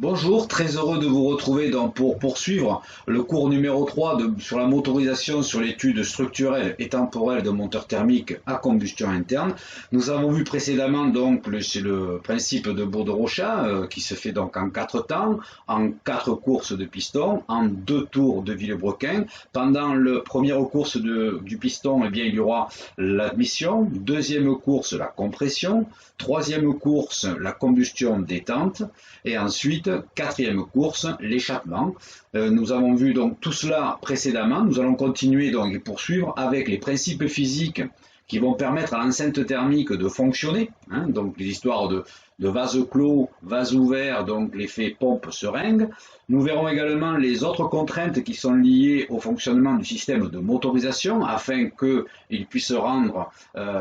Bonjour, très heureux de vous retrouver pour poursuivre le cours numéro 3 sur la motorisation, sur l'étude structurelle et temporelle de moteurs thermiques à combustion interne. Nous avons vu précédemment donc le principe de Bourg-de-Rochat qui se fait donc en 4 temps, en 4 courses de piston, en 2 tours de Villebrequin. Pendant la première course du piston, eh bien, il y aura l'admission, deuxième course la compression, troisième course la combustion détente et ensuite quatrième course, l'échappement. Nous avons vu donc tout cela précédemment. Nous allons continuer donc et poursuivre avec les principes physiques qui vont permettre à l'enceinte thermique de fonctionner. Donc les histoires de vase clos, vase ouvert, donc l'effet pompe-seringue. Nous verrons également les autres contraintes qui sont liées au fonctionnement du système de motorisation afin qu'il puisse rendre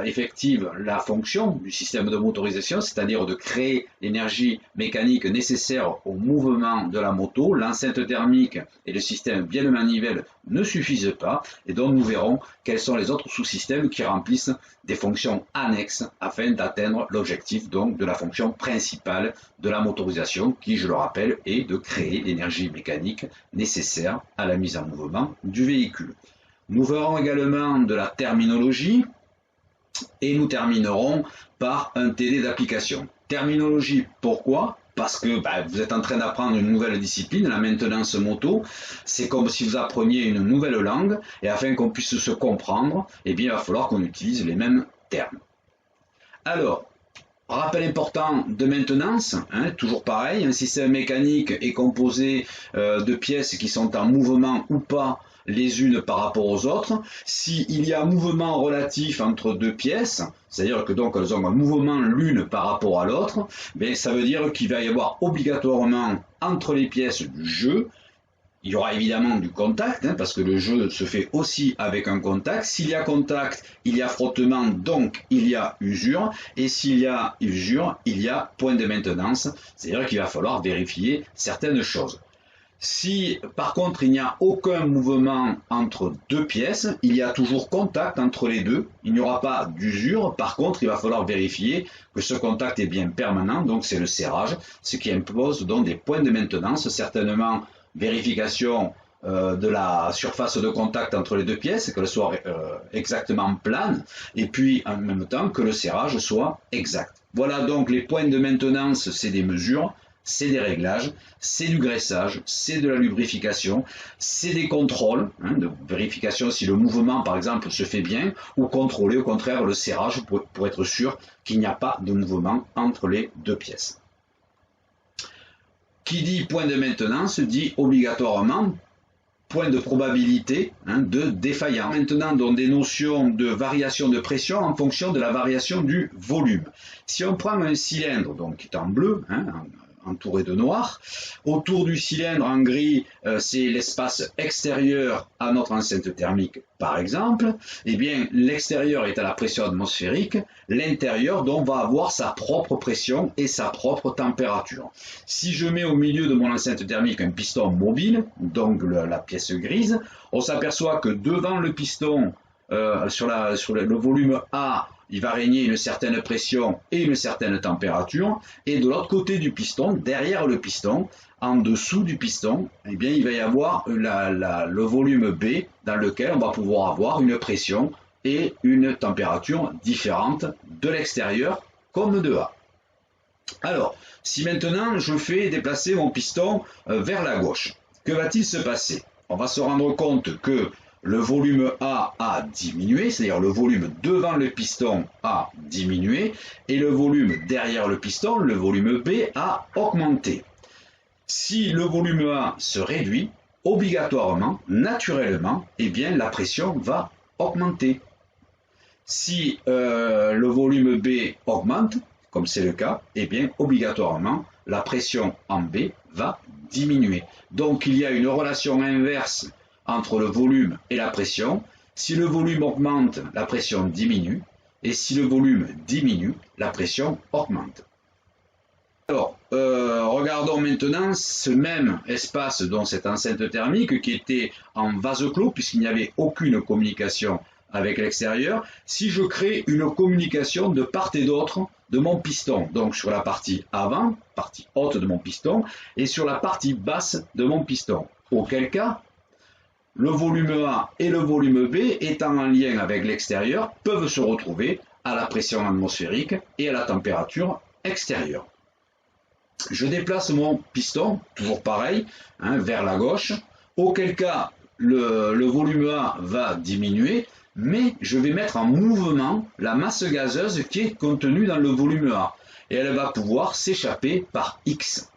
effective la fonction du système de motorisation, c'est-à-dire de créer l'énergie mécanique nécessaire au mouvement de la moto. L'enceinte thermique et le système bien de manivelle ne suffisent pas et donc nous verrons quels sont les autres sous-systèmes qui remplissent des fonctions annexes afin d'atteindre l'objectif donc de la fonction principale de la motorisation qui, je le rappelle, est de créer l'énergie mécanique nécessaire à la mise en mouvement du véhicule. Nous verrons également de la terminologie et nous terminerons par un TD d'application. Terminologie, pourquoi ? Parce que vous êtes en train d'apprendre une nouvelle discipline, la maintenance moto. C'est comme si vous appreniez une nouvelle langue, et afin qu'on puisse se comprendre, eh bien, il va falloir qu'on utilise les mêmes termes. Alors, rappel important de maintenance, toujours pareil, un système mécanique est composé de pièces qui sont en mouvement ou pas les unes par rapport aux autres. S'il y a mouvement relatif entre deux pièces, c'est-à-dire que donc elles ont un mouvement l'une par rapport à l'autre, ça veut dire qu'il va y avoir obligatoirement entre les pièces du jeu. Il y aura évidemment du contact, parce que le jeu se fait aussi avec un contact. S'il y a contact, il y a frottement, donc il y a usure. Et s'il y a usure, il y a point de maintenance, c'est-à-dire qu'il va falloir vérifier certaines choses. Si par contre il n'y a aucun mouvement entre deux pièces, il y a toujours contact entre les deux, il n'y aura pas d'usure. Par contre, il va falloir vérifier que ce contact est bien permanent, donc c'est le serrage, ce qui impose donc des points de maintenance, certainement vérification de la surface de contact entre les deux pièces, qu'elle soit exactement plane, et puis en même temps que le serrage soit exact. Voilà donc les points de maintenance, c'est des mesures, c'est des réglages, c'est du graissage, c'est de la lubrification, c'est des contrôles, de vérification si le mouvement par exemple se fait bien, ou contrôler au contraire le serrage pour être sûr qu'il n'y a pas de mouvement entre les deux pièces. Qui dit point de maintenance dit obligatoirement point de probabilité de défaillance. Maintenant, donc des notions de variation de pression en fonction de la variation du volume. Si on prend un cylindre donc, qui est en bleu, entouré de noir, autour du cylindre en gris, c'est l'espace extérieur à notre enceinte thermique par exemple, eh bien l'extérieur est à la pression atmosphérique, l'intérieur donc va avoir sa propre pression et sa propre température. Si je mets au milieu de mon enceinte thermique un piston mobile, donc la pièce grise, on s'aperçoit que devant le piston, sur le volume A, il va régner une certaine pression et une certaine température, et de l'autre côté du piston, derrière le piston, en dessous du piston, eh bien, il va y avoir le volume B dans lequel on va pouvoir avoir une pression et une température différentes de l'extérieur comme de A. Alors, si maintenant je fais déplacer mon piston vers la gauche, que va-t-il se passer? On va se rendre compte que le volume a diminué, c'est-à-dire le volume devant le piston a diminué, et le volume derrière le piston, le volume B, a augmenté. Si le volume A se réduit, obligatoirement, naturellement, eh bien, la pression va augmenter. Si le volume B augmente, comme c'est le cas, eh bien, obligatoirement, la pression en B va diminuer. Donc, il y a une relation inverse entre le volume et la pression. Si le volume augmente, la pression diminue, et si le volume diminue, la pression augmente. Alors, regardons maintenant ce même espace, donc cette enceinte thermique qui était en vase clos, puisqu'il n'y avait aucune communication avec l'extérieur si je crée une communication de part et d'autre de mon piston, donc sur la partie avant, partie haute de mon piston, et sur la partie basse de mon piston. Auquel cas, le volume A et le volume B, étant en lien avec l'extérieur, peuvent se retrouver à la pression atmosphérique et à la température extérieure. Je déplace mon piston, toujours pareil, vers la gauche, auquel cas le volume A va diminuer, mais je vais mettre en mouvement la masse gazeuse qui est contenue dans le volume A, et elle va pouvoir s'échapper par X.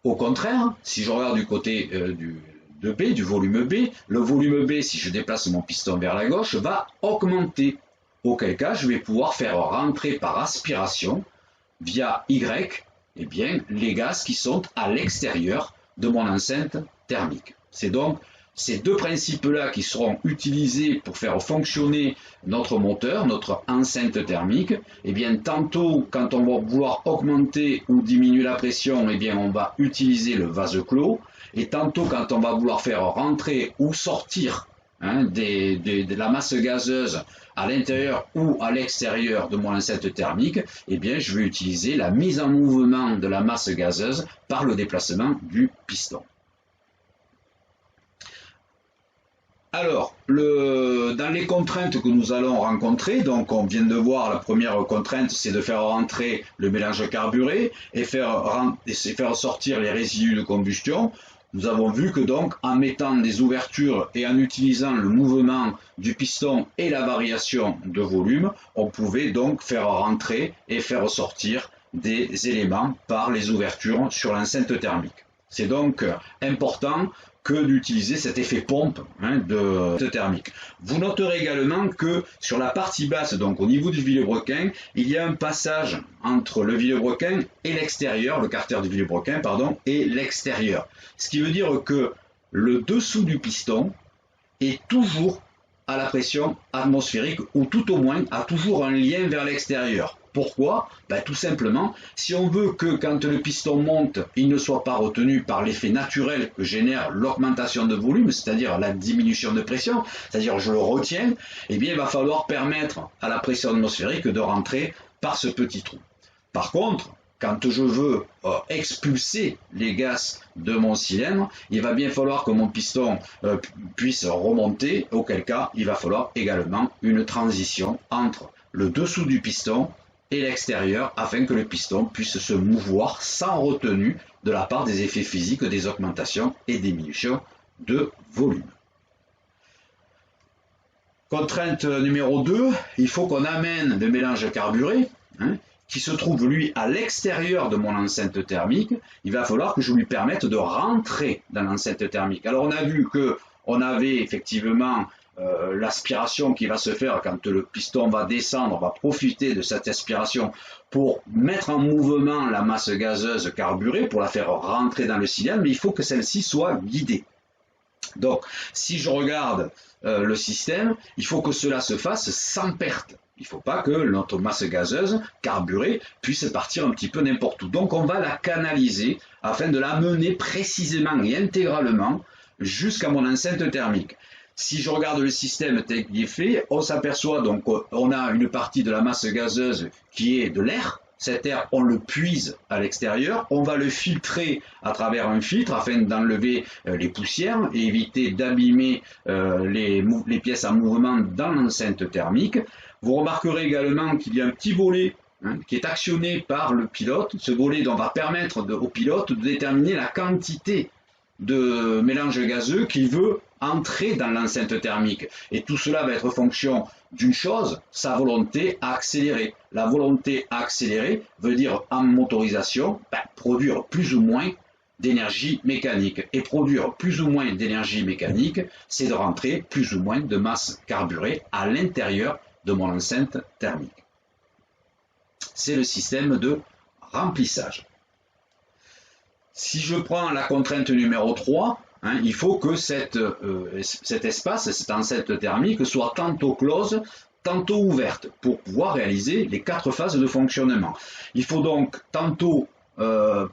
Au contraire, si je regarde du côté du volume B, le volume B, si je déplace mon piston vers la gauche, va augmenter, auquel cas je vais pouvoir faire rentrer par aspiration, via Y, eh bien, les gaz qui sont à l'extérieur de mon enceinte thermique. C'est donc ces deux principes-là qui seront utilisés pour faire fonctionner notre moteur, notre enceinte thermique. Eh bien, tantôt, quand on va vouloir augmenter ou diminuer la pression, eh bien, on va utiliser le vase clos. Et tantôt, quand on va vouloir faire rentrer ou sortir de la masse gazeuse à l'intérieur ou à l'extérieur de mon enceinte thermique, eh bien, je vais utiliser la mise en mouvement de la masse gazeuse par le déplacement du piston. Alors, dans les contraintes que nous allons rencontrer, donc on vient de voir la première contrainte, c'est de faire rentrer le mélange carburé et faire sortir les résidus de combustion. Nous avons vu que donc en mettant des ouvertures et en utilisant le mouvement du piston et la variation de volume, on pouvait donc faire rentrer et faire sortir des éléments par les ouvertures sur l'enceinte thermique. C'est donc important que d'utiliser cet effet pompe de thermique. Vous noterez également que sur la partie basse, donc au niveau du vilebrequin, il y a un passage entre le vilebrequin et l'extérieur, le carter du vilebrequin, pardon, et l'extérieur. Ce qui veut dire que le dessous du piston est toujours à la pression atmosphérique, ou tout au moins a toujours un lien vers l'extérieur. Pourquoi? Tout simplement, si on veut que quand le piston monte, il ne soit pas retenu par l'effet naturel que génère l'augmentation de volume, c'est-à-dire la diminution de pression, c'est-à-dire je le retiens, eh bien il va falloir permettre à la pression atmosphérique de rentrer par ce petit trou. Par contre, quand je veux expulser les gaz de mon cylindre, il va bien falloir que mon piston puisse remonter, auquel cas il va falloir également une transition entre le dessous du piston et l'extérieur afin que le piston puisse se mouvoir sans retenue de la part des effets physiques des augmentations et diminutions de volume. Contrainte numéro 2, il faut qu'on amène le mélange carburé, qui se trouve lui à l'extérieur de mon enceinte thermique. Il va falloir que je lui permette de rentrer dans l'enceinte thermique. Alors on a vu qu'on avait effectivement l'aspiration qui va se faire quand le piston va descendre, on va profiter de cette aspiration pour mettre en mouvement la masse gazeuse carburée, pour la faire rentrer dans le cylindre, mais il faut que celle-ci soit guidée. Donc, si je regarde le système, il faut que cela se fasse sans perte. Il ne faut pas que notre masse gazeuse carburée puisse partir un petit peu n'importe où. Donc, on va la canaliser afin de la mener précisément et intégralement jusqu'à mon enceinte thermique. Si je regarde le système tel qu'il est fait, on s'aperçoit donc qu'on a une partie de la masse gazeuse qui est de l'air. Cet air, on le puise à l'extérieur, on va le filtrer à travers un filtre afin d'enlever les poussières et éviter d'abîmer les pièces en mouvement dans l'enceinte thermique. Vous remarquerez également qu'il y a un petit volet qui est actionné par le pilote. Ce volet va permettre au pilote de déterminer la quantité de mélange gazeux qu'il veut entrer dans l'enceinte thermique. Et tout cela va être fonction d'une chose, sa volonté à accélérer. La volonté à accélérer veut dire en motorisation, produire plus ou moins d'énergie mécanique. Et produire plus ou moins d'énergie mécanique, c'est de rentrer plus ou moins de masse carburée à l'intérieur de mon enceinte thermique. C'est le système de remplissage. Si je prends la contrainte numéro 3, il faut que cet espace, cette enceinte thermique, soit tantôt close, tantôt ouverte, pour pouvoir réaliser les 4 phases de fonctionnement. Il faut donc tantôt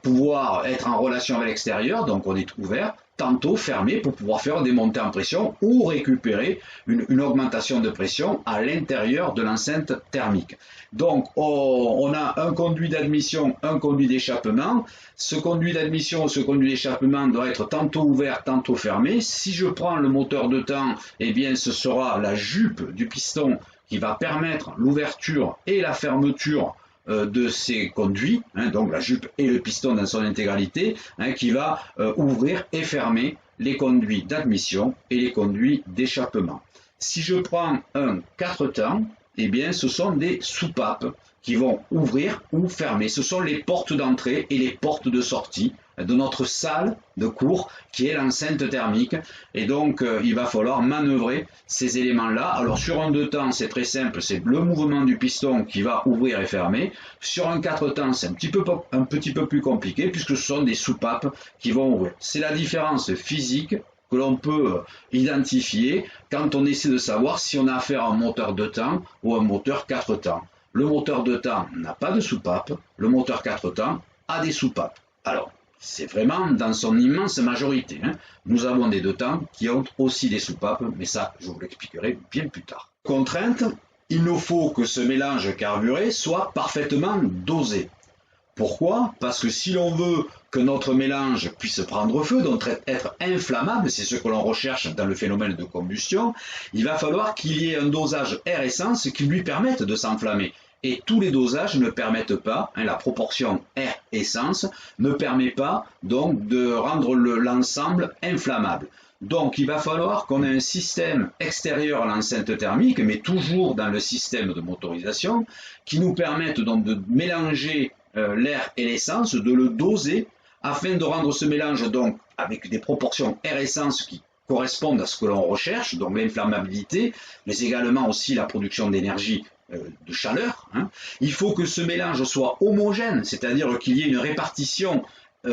pouvoir être en relation avec l'extérieur, donc on est ouvert, tantôt fermé pour pouvoir faire des montées en pression ou récupérer une augmentation de pression à l'intérieur de l'enceinte thermique. Donc on a un conduit d'admission, un conduit d'échappement. Ce conduit d'admission, ce conduit d'échappement doit être tantôt ouvert, tantôt fermé. Si je prends le moteur de temps, eh bien ce sera la jupe du piston qui va permettre l'ouverture et la fermeture de ces conduits, donc la jupe et le piston dans son intégralité, qui va ouvrir et fermer les conduits d'admission et les conduits d'échappement. Si je prends un 4 temps, eh bien ce sont des soupapes qui vont ouvrir ou fermer. Ce sont les portes d'entrée et les portes de sortie de notre salle de cours qui est l'enceinte thermique, et donc il va falloir manœuvrer ces éléments-là. Alors sur un 2 temps c'est très simple, c'est le mouvement du piston qui va ouvrir et fermer. Sur un 4 temps c'est un petit peu plus compliqué puisque ce sont des soupapes qui vont ouvrir. C'est la différence physique que l'on peut identifier quand on essaie de savoir si on a affaire à un moteur 2 temps ou un moteur 4 temps. Le moteur 2 temps n'a pas de soupape, le moteur 4 temps a des soupapes. Alors, c'est vraiment dans son immense majorité. Nous avons des 2 temps qui ont aussi des soupapes, mais ça, je vous l'expliquerai bien plus tard. Contrainte, il nous faut que ce mélange carburé soit parfaitement dosé. Pourquoi? Parce que si l'on veut que notre mélange puisse prendre feu, donc être inflammable, c'est ce que l'on recherche dans le phénomène de combustion, il va falloir qu'il y ait un dosage air-essence qui lui permette de s'enflammer. Et tous les dosages ne permettent pas, la proportion air-essence ne permet pas donc de rendre l'ensemble inflammable. Donc il va falloir qu'on ait un système extérieur à l'enceinte thermique, mais toujours dans le système de motorisation, qui nous permette donc de mélanger l'air et l'essence, de le doser, afin de rendre ce mélange donc avec des proportions air-essence qui correspondent à ce que l'on recherche, donc l'inflammabilité, mais également aussi la production d'énergie de chaleur. Il faut que ce mélange soit homogène, c'est-à-dire qu'il y ait une répartition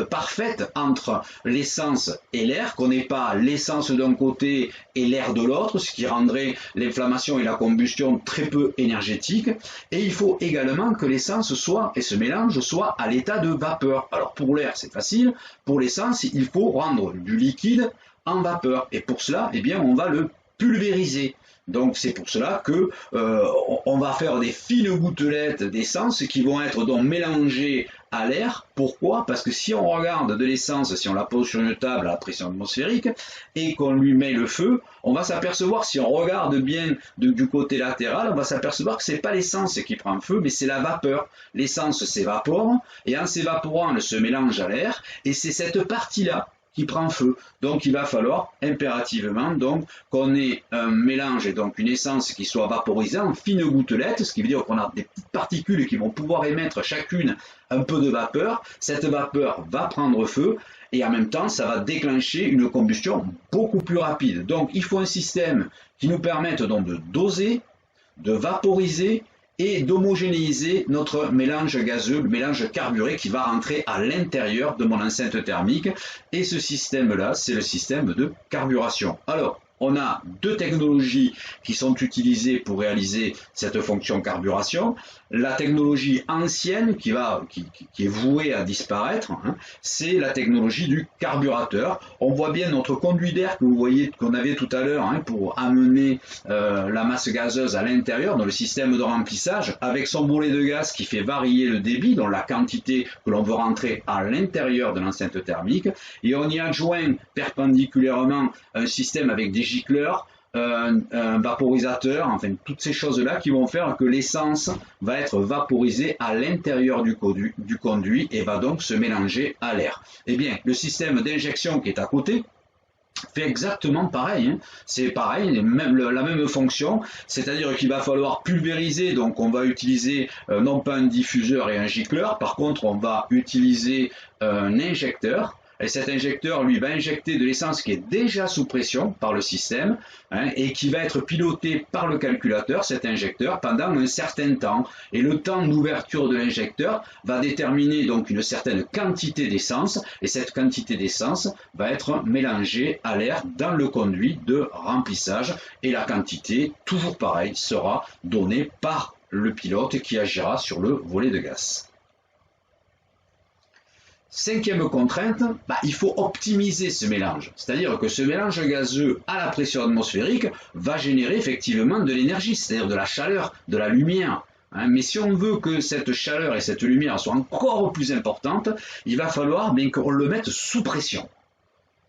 parfaite entre l'essence et l'air, qu'on n'ait pas l'essence d'un côté et l'air de l'autre, ce qui rendrait l'inflammation et la combustion très peu énergétiques. Et il faut également que l'essence soit, et ce mélange soit à l'état de vapeur. Alors pour l'air c'est facile, pour l'essence il faut rendre du liquide en vapeur, et pour cela eh bien on va le pulvériser. Donc c'est pour cela que on va faire des fines gouttelettes d'essence qui vont être donc mélangées à l'air. Pourquoi? Parce que si on regarde de l'essence, si on la pose sur une table à la pression atmosphérique et qu'on lui met le feu, on va s'apercevoir, si on regarde bien du côté latéral, on va s'apercevoir que c'est pas l'essence qui prend feu, mais c'est la vapeur. L'essence s'évapore et en s'évaporant, elle se mélange à l'air, et c'est cette partie-là qui prend feu. Donc il va falloir impérativement donc qu'on ait un mélange et donc une essence qui soit vaporisée en fines gouttelettes, ce qui veut dire qu'on a des petites particules qui vont pouvoir émettre chacune un peu de vapeur. Cette vapeur va prendre feu et en même temps ça va déclencher une combustion beaucoup plus rapide. Donc il faut un système qui nous permette donc de doser, de vaporiser et d'homogénéiser notre mélange gazeux, le mélange carburé qui va rentrer à l'intérieur de mon enceinte thermique. Et ce système-là, c'est le système de carburation. Alors, on a 2 technologies qui sont utilisées pour réaliser cette fonction carburation. La technologie ancienne qui est vouée à disparaître, c'est la technologie du carburateur. On voit bien notre conduit d'air que vous voyez qu'on avait tout à l'heure pour amener la masse gazeuse à l'intérieur dans le système de remplissage, avec son bourrelet de gaz qui fait varier le débit, donc la quantité que l'on veut rentrer à l'intérieur de l'enceinte thermique, et on y adjoint perpendiculairement un système avec des gicleurs, un vaporisateur, enfin toutes ces choses-là qui vont faire que l'essence va être vaporisée à l'intérieur du conduit et va donc se mélanger à l'air. Eh bien, le système d'injection qui est à côté fait exactement pareil, c'est pareil, la même fonction, c'est-à-dire qu'il va falloir pulvériser, donc on va utiliser non pas un diffuseur et un gicleur, par contre on va utiliser un injecteur. Et cet injecteur, lui, va injecter de l'essence qui est déjà sous pression par le système et qui va être piloté par le calculateur, cet injecteur, pendant un certain temps. Et le temps d'ouverture de l'injecteur va déterminer donc une certaine quantité d'essence, et cette quantité d'essence va être mélangée à l'air dans le conduit de remplissage. Et la quantité, toujours pareil, sera donnée par le pilote qui agira sur le volet de gaz. Cinquième contrainte, il faut optimiser ce mélange. C'est-à-dire que ce mélange gazeux à la pression atmosphérique va générer effectivement de l'énergie, c'est-à-dire de la chaleur, de la lumière. Mais si on veut que cette chaleur et cette lumière soient encore plus importantes, il va falloir bien qu'on le mette sous pression.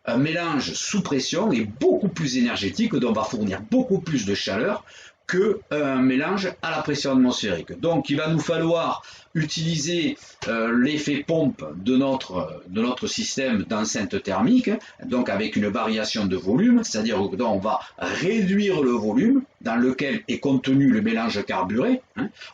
Un mélange sous pression est beaucoup plus énergétique, donc va fournir beaucoup plus de chaleur qu'un mélange à la pression atmosphérique. Donc il va nous falloir utiliser l'effet pompe de notre système d'enceinte thermique, donc avec une variation de volume, c'est-à-dire qu'on va réduire le volume dans lequel est contenu le mélange carburé,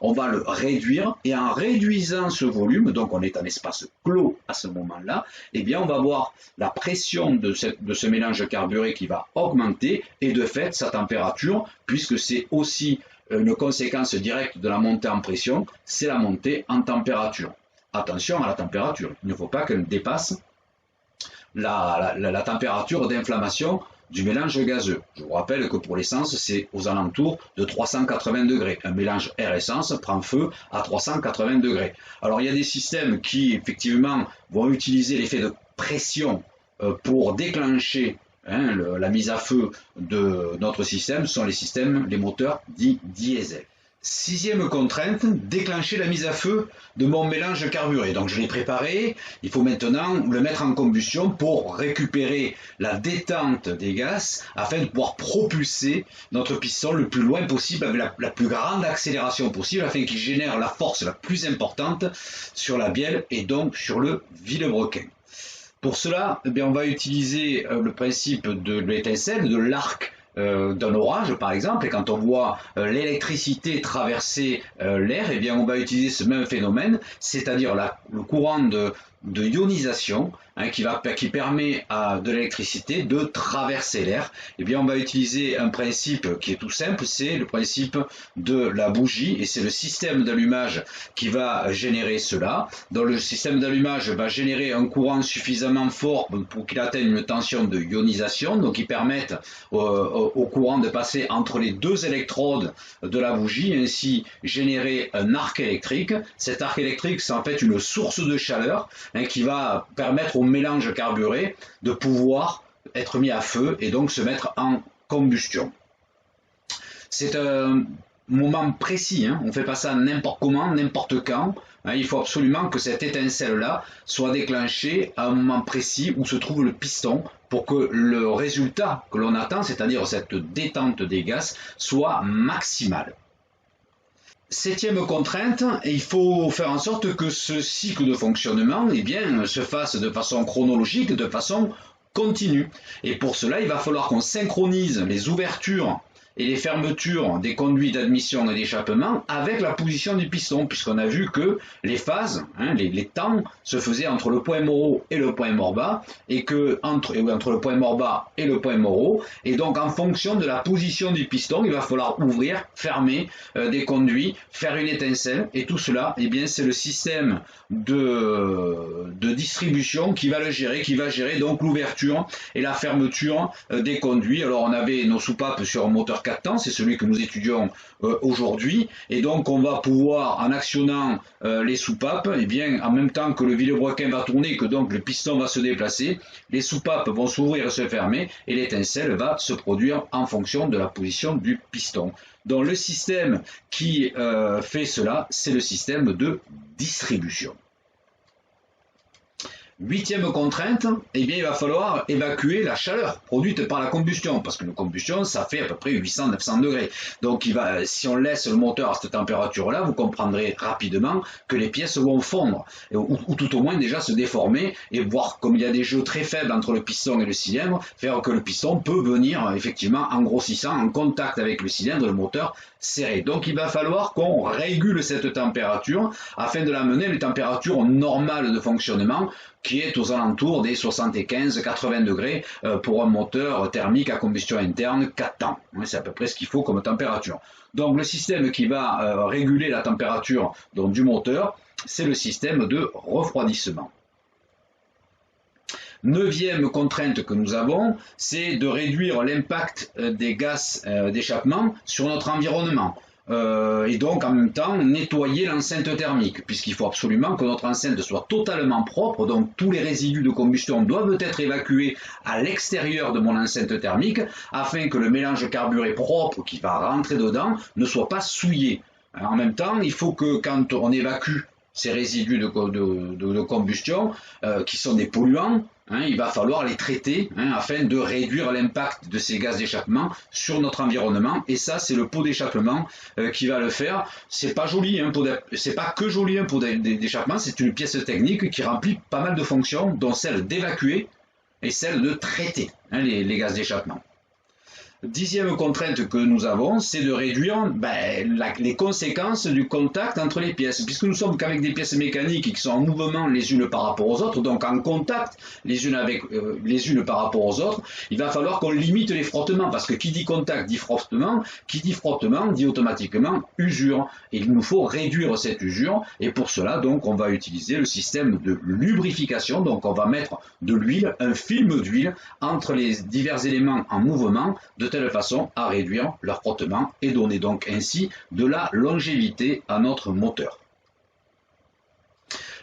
on va le réduire, et en réduisant ce volume, donc on est en espace clos à ce moment-là, eh bien on va voir la pression de ce mélange carburé qui va augmenter, et de fait sa température, puisque c'est aussi une conséquence directe de la montée en pression, c'est la montée en température. Attention à la température, il ne faut pas qu'elle dépasse la température d'inflammation du mélange gazeux. Je vous rappelle que pour l'essence, c'est aux alentours de 380 degrés. Un mélange air-essence prend feu à 380 degrés. Alors il y a des systèmes qui effectivement vont utiliser l'effet de pression pour déclencher la mise à feu de notre système. Ce sont les moteurs dits diesel. Sixième contrainte, déclencher la mise à feu de mon mélange carburé. Donc je l'ai préparé, il faut maintenant le mettre en combustion pour récupérer la détente des gaz afin de pouvoir propulser notre piston le plus loin possible avec la plus grande accélération possible afin qu'il génère la force la plus importante sur la bielle et donc sur le vilebrequin. Pour cela, on va utiliser le principe de l'étincelle, de l'arc d'un orage par exemple, et quand on voit l'électricité traverser l'air, on va utiliser ce même phénomène, c'est-à-dire le courant de ionisation qui permet à de l'électricité de traverser l'air. On va utiliser un principe qui est tout simple, c'est le principe de la bougie, et c'est le système d'allumage qui va générer cela. Donc le système d'allumage va générer un courant suffisamment fort pour qu'il atteigne une tension de ionisation, donc qui permette au courant de passer entre les deux électrodes de la bougie, ainsi générer un arc électrique. Cet arc électrique, c'est en fait une source de chaleur qui va permettre au mélange carburé de pouvoir être mis à feu et donc se mettre en combustion. C'est un moment précis, on ne fait pas ça n'importe comment, n'importe quand. Il faut absolument que cette étincelle-là soit déclenchée à un moment précis où se trouve le piston pour que le résultat que l'on attend, c'est-à-dire cette détente des gaz, soit maximal. Septième contrainte, il faut faire en sorte que ce cycle de fonctionnement se fasse de façon chronologique, de façon continue. Et pour cela, il va falloir qu'on synchronise les ouvertures et les fermetures des conduits d'admission et d'échappement avec la position du piston, puisqu'on a vu que les phases, les temps se faisaient entre le point mort haut et le point mort bas, et que entre le point mort bas et le point mort haut, et donc en fonction de la position du piston, il va falloir ouvrir, fermer des conduits, faire une étincelle, et tout cela, c'est le système de distribution qui va le gérer, qui va gérer donc l'ouverture et la fermeture des conduits. Alors on avait nos soupapes sur un moteur 4 temps, c'est celui que nous étudions aujourd'hui, et donc on va pouvoir, en actionnant les soupapes, en même temps que le vilebrequin va tourner, que donc le piston va se déplacer, les soupapes vont s'ouvrir et se fermer, et l'étincelle va se produire en fonction de la position du piston. Donc le système qui fait cela, c'est le système de distribution. Huitième contrainte, il va falloir évacuer la chaleur produite par la combustion, parce que la combustion, ça fait à peu près 800-900 degrés. Donc si on laisse le moteur à cette température-là, vous comprendrez rapidement que les pièces vont fondre, ou tout au moins déjà se déformer, et voir comme il y a des jeux très faibles entre le piston et le cylindre, faire que le piston peut venir effectivement en grossissant, en contact avec le cylindre, le moteur serré. Donc il va falloir qu'on régule cette température afin de l'amener à une température normale de fonctionnement qui est aux alentours des 75-80 degrés pour un moteur thermique à combustion interne 4 temps. C'est à peu près ce qu'il faut comme température. Donc le système qui va réguler la température du moteur, c'est le système de refroidissement. Neuvième contrainte que nous avons, c'est de réduire l'impact des gaz d'échappement sur notre environnement. et donc en même temps nettoyer l'enceinte thermique, puisqu'il faut absolument que notre enceinte soit totalement propre, donc tous les résidus de combustion doivent être évacués à l'extérieur de mon enceinte thermique, afin que le mélange carburé propre qui va rentrer dedans ne soit pas souillé. En même temps, il faut que quand on évacue ces résidus de combustion, qui sont des polluants, il va falloir les traiter afin de réduire l'impact de ces gaz d'échappement sur notre environnement. Et ça, c'est le pot d'échappement qui va le faire. C'est pas joli, c'est pas que joli un pot d'échappement, c'est une pièce technique qui remplit pas mal de fonctions, dont celle d'évacuer et celle de traiter les gaz d'échappement. Dixième contrainte que nous avons, c'est de réduire les conséquences du contact entre les pièces. Puisque nous sommes qu'avec des pièces mécaniques qui sont en mouvement les unes par rapport aux autres, donc en contact les unes par rapport aux autres, il va falloir qu'on limite les frottements, parce que qui dit contact dit frottement dit automatiquement usure. Et il nous faut réduire cette usure, et pour cela, donc, on va utiliser le système de lubrification. Donc on va mettre de l'huile, un film d'huile, entre les divers éléments en mouvement, de telle façon à réduire leur frottement et donner donc ainsi de la longévité à notre moteur.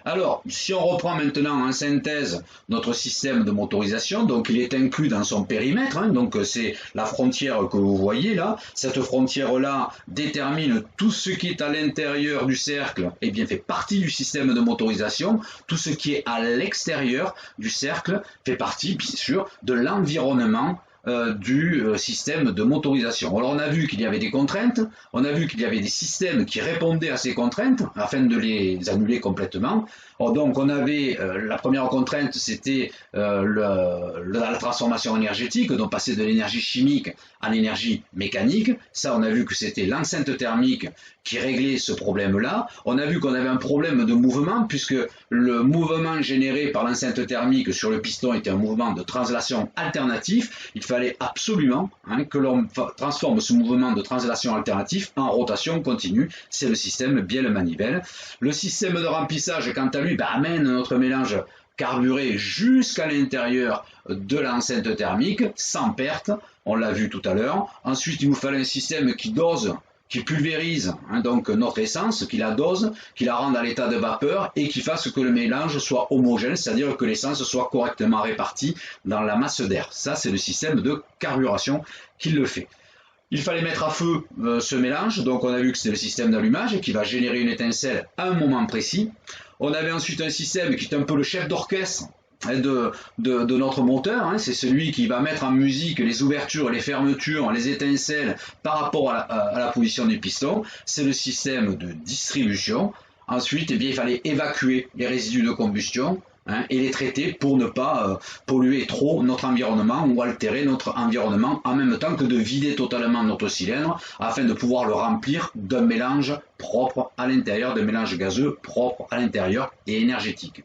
Alors, si on reprend maintenant en synthèse notre système de motorisation, donc il est inclus dans son périmètre, donc c'est la frontière que vous voyez là. Cette frontière-là détermine tout ce qui est à l'intérieur du cercle, et bien fait partie du système de motorisation. Tout ce qui est à l'extérieur du cercle fait partie, bien sûr, de l'environnement du système de motorisation. Alors on a vu qu'il y avait des contraintes, on a vu qu'il y avait des systèmes qui répondaient à ces contraintes afin de les annuler complètement. Alors donc on avait la première contrainte, c'était la transformation énergétique, donc passer de l'énergie chimique à l'énergie mécanique. Ça, on a vu que c'était l'enceinte thermique qui réglait ce problème-là. On a vu qu'on avait un problème de mouvement, puisque le mouvement généré par l'enceinte thermique sur le piston était un mouvement de translation alternatif. Il fallait absolument que l'on transforme ce mouvement de translation alternatif en rotation continue. C'est le système Biel-Manivelle. Le système de remplissage, quant à lui, amène notre mélange carburé jusqu'à l'intérieur de l'enceinte thermique sans perte, on l'a vu tout à l'heure. Ensuite, il nous fallait un système qui dose, qui pulvérise donc notre essence, qui la dose, qui la rende à l'état de vapeur et qui fasse que le mélange soit homogène, c'est-à-dire que l'essence soit correctement répartie dans la masse d'air. Ça, c'est le système de carburation qui le fait. Il fallait mettre à feu ce mélange, donc on a vu que c'est le système d'allumage qui va générer une étincelle à un moment précis. On avait ensuite un système qui est un peu le chef d'orchestre de notre moteur, c'est celui qui va mettre en musique les ouvertures, les fermetures, les étincelles par rapport à la position du piston. C'est le système de distribution. Ensuite, il fallait évacuer les résidus de combustion et les traiter pour ne pas polluer trop notre environnement ou altérer notre environnement, en même temps que de vider totalement notre cylindre afin de pouvoir le remplir d'un mélange propre à l'intérieur, d'un mélange gazeux propre à l'intérieur et énergétique.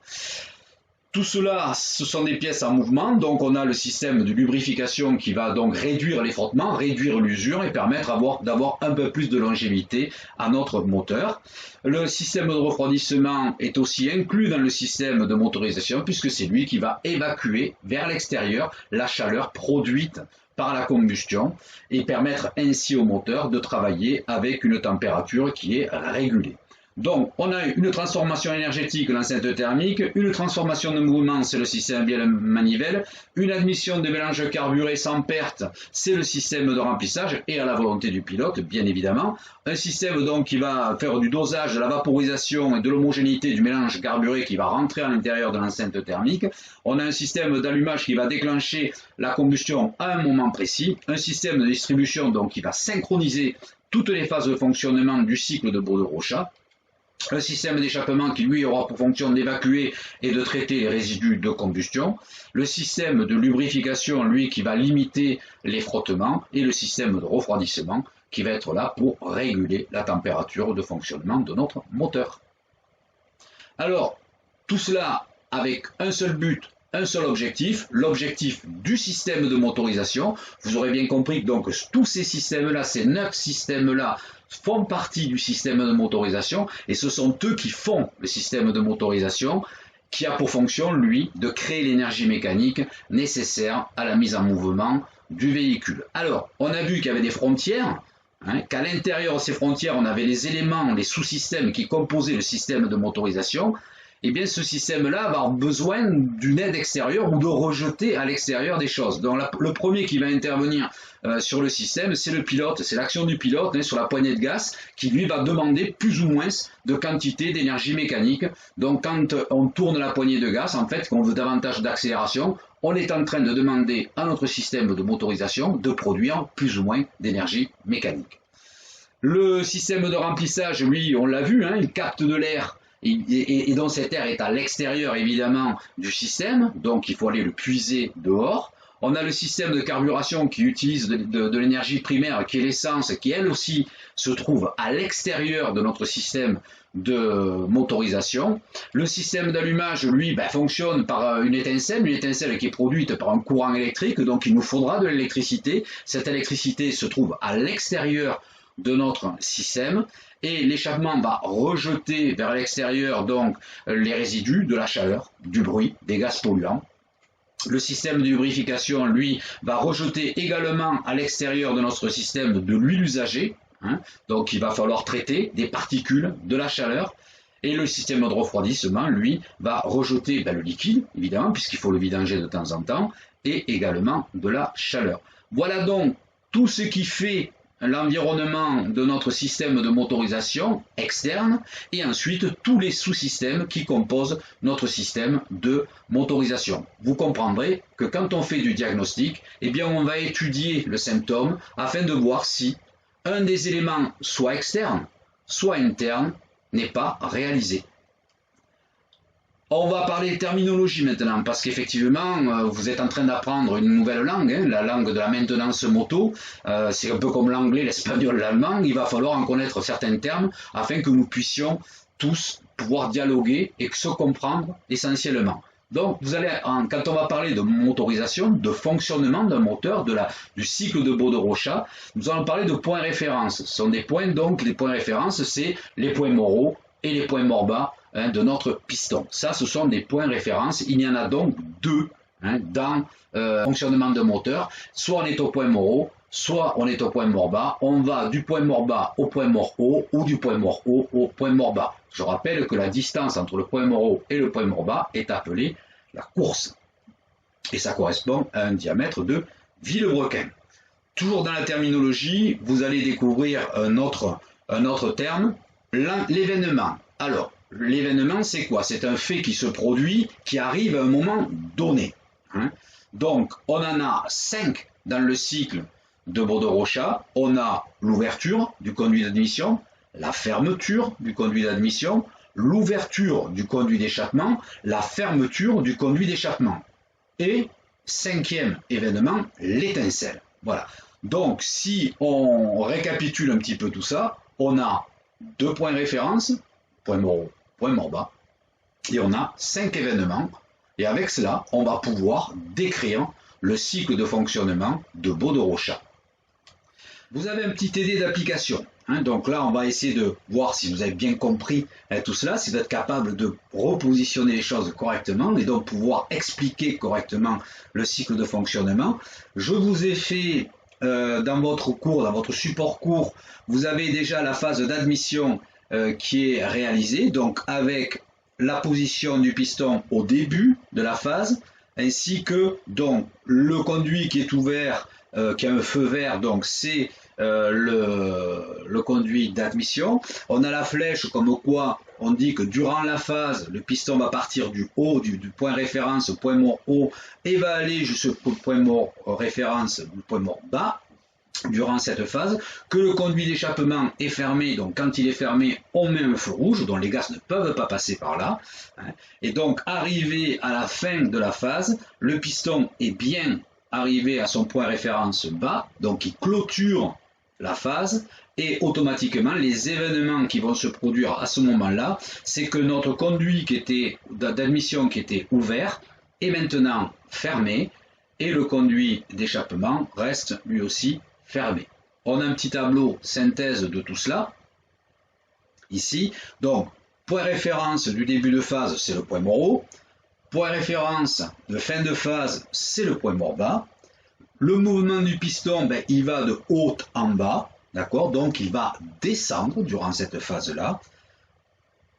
Tout cela, ce sont des pièces en mouvement, donc on a le système de lubrification qui va donc réduire les frottements, réduire l'usure et permettre d'avoir un peu plus de longévité à notre moteur. Le système de refroidissement est aussi inclus dans le système de motorisation puisque c'est lui qui va évacuer vers l'extérieur la chaleur produite par la combustion et permettre ainsi au moteur de travailler avec une température qui est régulée. Donc, on a une transformation énergétique, l'enceinte thermique, une transformation de mouvement, c'est le système Biel-Manivelle, une admission de mélange carburé sans perte, c'est le système de remplissage, et à la volonté du pilote, bien évidemment. Un système donc qui va faire du dosage, de la vaporisation et de l'homogénéité du mélange carburé qui va rentrer à l'intérieur de l'enceinte thermique. On a un système d'allumage qui va déclencher la combustion à un moment précis. Un système de distribution donc qui va synchroniser toutes les phases de fonctionnement du cycle de Boderocha. Un système d'échappement qui lui aura pour fonction d'évacuer et de traiter les résidus de combustion, le système de lubrification lui qui va limiter les frottements et le système de refroidissement qui va être là pour réguler la température de fonctionnement de notre moteur. Alors, tout cela avec un seul but, un seul objectif, l'objectif du système de motorisation. Vous aurez bien compris que donc tous ces systèmes-là, ces 9 systèmes-là, font partie du système de motorisation et ce sont eux qui font le système de motorisation qui a pour fonction, lui, de créer l'énergie mécanique nécessaire à la mise en mouvement du véhicule. Alors, on a vu qu'il y avait des frontières qu'à l'intérieur de ces frontières, on avait les éléments, les sous-systèmes qui composaient le système de motorisation, eh bien ce système-là va avoir besoin d'une aide extérieure ou de rejeter à l'extérieur des choses. Donc le premier qui va intervenir sur le système, c'est le pilote, c'est l'action du pilote sur la poignée de gaz qui lui va demander plus ou moins de quantité d'énergie mécanique. Donc quand on tourne la poignée de gaz, en fait, qu'on veut davantage d'accélération, on est en train de demander à notre système de motorisation de produire plus ou moins d'énergie mécanique. Le système de remplissage, lui, on l'a vu, il capte de l'air et donc cet air est à l'extérieur évidemment du système, donc il faut aller le puiser dehors. On a le système de carburation qui utilise de l'énergie primaire qui est l'essence, qui elle aussi se trouve à l'extérieur de notre système de motorisation. Le système d'allumage, lui, fonctionne par une étincelle qui est produite par un courant électrique, donc il nous faudra de l'électricité. Cette électricité se trouve à l'extérieur de notre système et l'échappement va rejeter vers l'extérieur donc les résidus, de la chaleur, du bruit, des gaz polluants. Le système de lubrification, lui, va rejeter également à l'extérieur de notre système de l'huile usagée, donc il va falloir traiter des particules, de la chaleur. Et le système de refroidissement, lui, va rejeter le liquide, évidemment, puisqu'il faut le vidanger de temps en temps, et également de la chaleur. Voilà donc tout ce qui fait l'environnement de notre système de motorisation externe et ensuite tous les sous-systèmes qui composent notre système de motorisation. Vous comprendrez que quand on fait du diagnostic, eh bien on va étudier le symptôme afin de voir si un des éléments soit externe, soit interne n'est pas réalisé. On va parler terminologie maintenant, parce qu'effectivement, vous êtes en train d'apprendre une nouvelle langue, la langue de la maintenance moto. C'est un peu comme l'anglais, l'espagnol, l'allemand. Il va falloir en connaître certains termes afin que nous puissions tous pouvoir dialoguer et se comprendre essentiellement. Donc, vous allez, quand on va parler de motorisation, de fonctionnement d'un moteur, du cycle de Baudot-Rochat, nous allons parler de points référence. Ce sont des points, donc les points référence, c'est les points moraux et les points morts bas de notre piston. Ça, ce sont des points référence. Il y en a donc deux dans le fonctionnement de moteur. Soit on est au point mort haut, soit on est au point mort bas. On va du point mort bas au point mort haut ou du point mort haut au point mort bas. Je rappelle que la distance entre le point mort haut et le point mort bas est appelée la course. Et ça correspond à un diamètre de Villebrequin. Toujours dans la terminologie, vous allez découvrir un autre terme, l'événement. Alors, l'événement, c'est quoi? C'est un fait qui se produit, qui arrive à un moment donné. Donc, on en a 5 dans le cycle de Baudot-Rochat. On a l'ouverture du conduit d'admission, la fermeture du conduit d'admission, l'ouverture du conduit d'échappement, la fermeture du conduit d'échappement. Et 5e événement, l'étincelle. Voilà. Donc, si on récapitule un petit peu tout ça, on a 2 points référence, point mort haut, point mort bas, et on a 5 événements, et avec cela, on va pouvoir décrire le cycle de fonctionnement de Baudot-Rochat. Vous avez un petit aidé d'application, donc là on va essayer de voir si vous avez bien compris tout cela, si vous êtes capable de repositionner les choses correctement et donc pouvoir expliquer correctement le cycle de fonctionnement. Je vous ai fait dans votre cours, dans votre support cours, vous avez déjà la phase d'admission qui est réalisée, donc avec la position du piston au début de la phase, ainsi que donc le conduit qui est ouvert, qui a un feu vert, donc c'est le conduit d'admission. On a la flèche comme quoi on dit que durant la phase, le piston va partir du haut, du point référence, point mort haut, et va aller jusqu'au point mort référence, le point mort bas, durant cette phase, que le conduit d'échappement est fermé, donc quand il est fermé, on met un feu rouge, dont les gaz ne peuvent pas passer par là, et donc arrivé à la fin de la phase, le piston est bien arrivé à son point référence bas, donc il clôture la phase, et automatiquement les événements qui vont se produire à ce moment-là, c'est que notre conduit d'admission qui était ouvert est maintenant fermé, et le conduit d'échappement reste lui aussi fermé. On a un petit tableau synthèse de tout cela, ici. Donc, point référence du début de phase, c'est le point mort haut. Point référence de fin de phase, c'est le point mort bas. Le mouvement du piston, il va de haut en bas. D'accord? Donc il va descendre durant cette phase-là.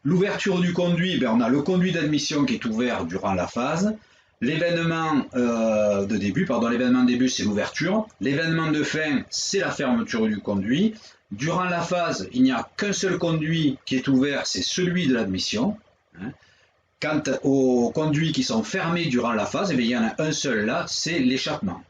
L'ouverture du conduit, on a le conduit d'admission qui est ouvert durant la phase. L'événement de début, l'événement de début c'est l'ouverture. L'événement de fin c'est la fermeture du conduit. Durant la phase, il n'y a qu'un seul conduit qui est ouvert, c'est celui de l'admission. Quant aux conduits qui sont fermés durant la phase, il y en a un seul là, c'est l'échappement.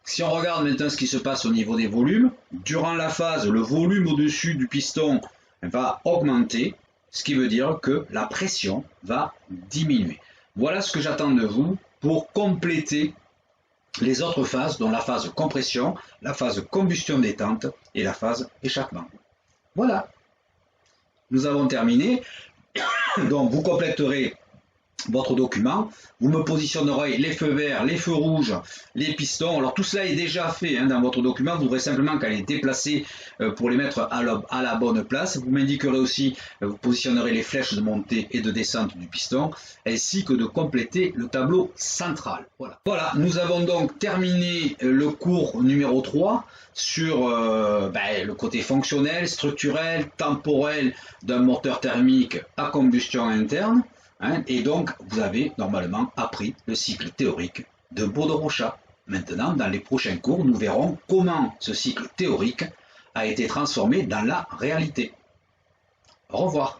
Si on regarde maintenant ce qui se passe au niveau des volumes, durant la phase, le volume au-dessus du piston va augmenter, ce qui veut dire que la pression va diminuer. Voilà ce que j'attends de vous pour compléter les autres phases, dont la phase compression, la phase combustion détente et la phase échappement. Voilà, nous avons terminé. Donc vous compléterez votre document, vous me positionnerez les feux verts, les feux rouges, les pistons. Alors tout cela est déjà fait dans votre document, vous aurez simplement qu'à les déplacer pour les mettre à la bonne place. Vous m'indiquerez aussi, vous positionnerez les flèches de montée et de descente du piston, ainsi que de compléter le tableau central. Voilà, nous avons donc terminé le cours numéro 3 sur le côté fonctionnel, structurel, temporel d'un moteur thermique à combustion interne. Et donc, vous avez normalement appris le cycle théorique de Baudrochat. Maintenant, dans les prochains cours, nous verrons comment ce cycle théorique a été transformé dans la réalité. Au revoir.